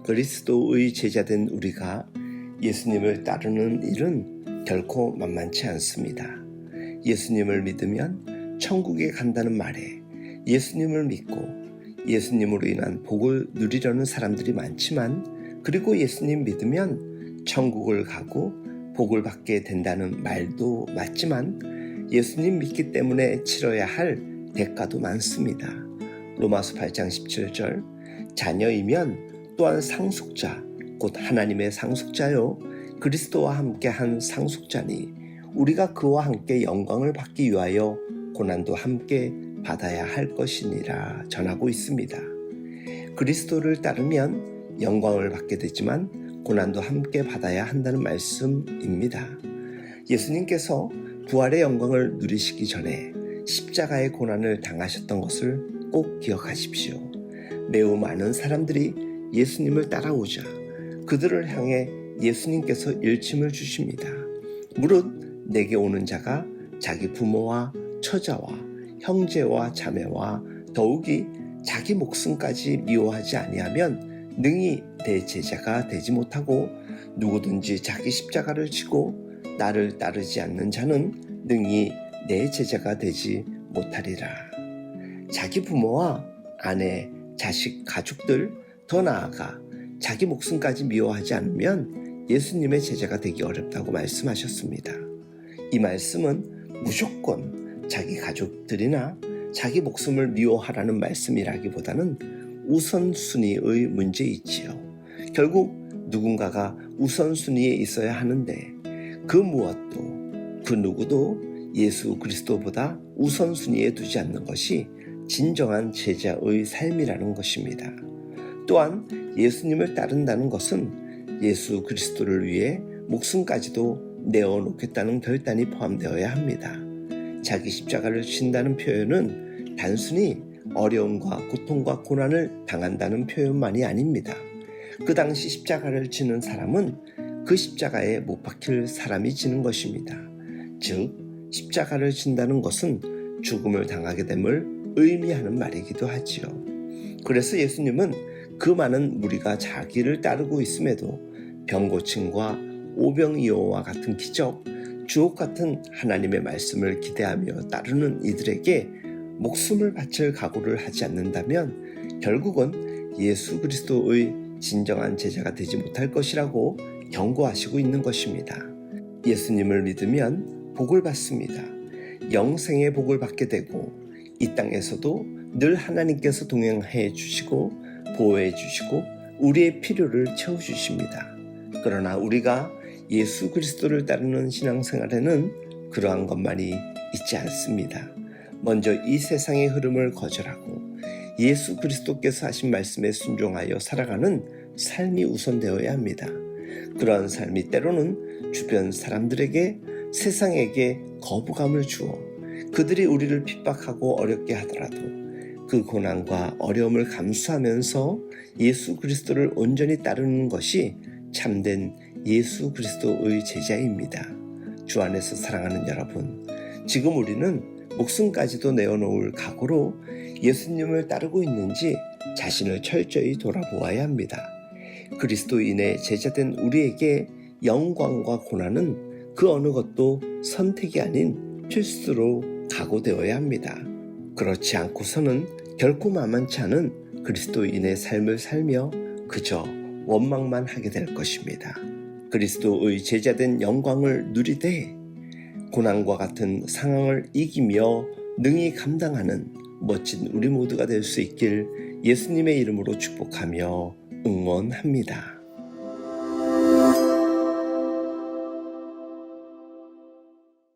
그리스도의 제자된 우리가 예수님을 따르는 일은 결코 만만치 않습니다. 예수님을 믿으면 천국에 간다는 말에 예수님을 믿고 예수님으로 인한 복을 누리려는 사람들이 많지만, 그리고 예수님 믿으면 천국을 가고 복을 받게 된다는 말도 맞지만 예수님 믿기 때문에 치러야 할 대가도 많습니다. 로마서 8장 17절 자녀이면 또한 상속자 곧 하나님의 상속자요 그리스도와 함께 한 상속자니 우리가 그와 함께 영광을 받기 위하여 고난도 함께 받아야 할 것이니라 전하고 있습니다. 그리스도를 따르면 영광을 받게 되지만 고난도 함께 받아야 한다는 말씀입니다. 예수님께서 부활의 영광을 누리시기 전에 십자가의 고난을 당하셨던 것을 꼭 기억하십시오. 매우 많은 사람들이 예수님을 따라오자 그들을 향해 예수님께서 일침을 주십니다. 무릇 내게 오는 자가 자기 부모와 처자와 형제와 자매와 더욱이 자기 목숨까지 미워하지 아니하면 능히 내 제자가 되지 못하고, 누구든지 자기 십자가를 지고 나를 따르지 않는 자는 능히 내 제자가 되지 못하리라. 자기 부모와 아내, 자식, 가족들, 더 나아가 자기 목숨까지 미워하지 않으면 예수님의 제자가 되기 어렵다고 말씀하셨습니다. 이 말씀은 무조건 자기 가족들이나 자기 목숨을 미워하라는 말씀이라기보다는 우선순위의 문제이지요. 결국 누군가가 우선순위에 있어야 하는데 그 무엇도 그 누구도 예수 그리스도보다 우선순위에 두지 않는 것이 진정한 제자의 삶이라는 것입니다. 또한 예수님을 따른다는 것은 예수 그리스도를 위해 목숨까지도 내어놓겠다는 결단이 포함되어야 합니다. 자기 십자가를 진다는 표현은 단순히 어려움과 고통과 고난을 당한다는 표현만이 아닙니다. 그 당시 십자가를 지는 사람은 그 십자가에 못 박힐 사람이 지는 것입니다. 즉 십자가를 진다는 것은 죽음을 당하게 됨을 의미하는 말이기도 하지요. 그래서 예수님은 그 많은 무리가 자기를 따르고 있음에도 병고침과 오병이어와 같은 기적, 주옥 같은 하나님의 말씀을 기대하며 따르는 이들에게 목숨을 바칠 각오를 하지 않는다면 결국은 예수 그리스도의 진정한 제자가 되지 못할 것이라고 경고하시고 있는 것입니다. 예수님을 믿으면 복을 받습니다. 영생의 복을 받게 되고 이 땅에서도 늘 하나님께서 동행해 주시고 보호해 주시고 우리의 필요를 채워주십니다. 그러나 우리가 예수 그리스도를 따르는 신앙생활에는 그러한 것만이 있지 않습니다. 먼저 이 세상의 흐름을 거절하고 예수 그리스도께서 하신 말씀에 순종하여 살아가는 삶이 우선되어야 합니다. 그러한 삶이 때로는 주변 사람들에게, 세상에게 거부감을 주어 그들이 우리를 핍박하고 어렵게 하더라도 그 고난과 어려움을 감수하면서 예수 그리스도를 온전히 따르는 것이 참된 예수 그리스도의 제자입니다. 주 안에서 사랑하는 여러분, 지금 우리는 목숨까지도 내어놓을 각오로 예수님을 따르고 있는지 자신을 철저히 돌아보아야 합니다. 그리스도인의 제자된 우리에게 영광과 고난은 그 어느 것도 선택이 아닌 필수로 각오되어야 합니다. 그렇지 않고서는 결코 만만치 않은 그리스도인의 삶을 살며 그저 원망만 하게 될 것입니다. 그리스도의 제자된 영광을 누리되 고난과 같은 상황을 이기며 능히 감당하는 멋진 우리 모두가 될 수 있길 예수님의 이름으로 축복하며 응원합니다.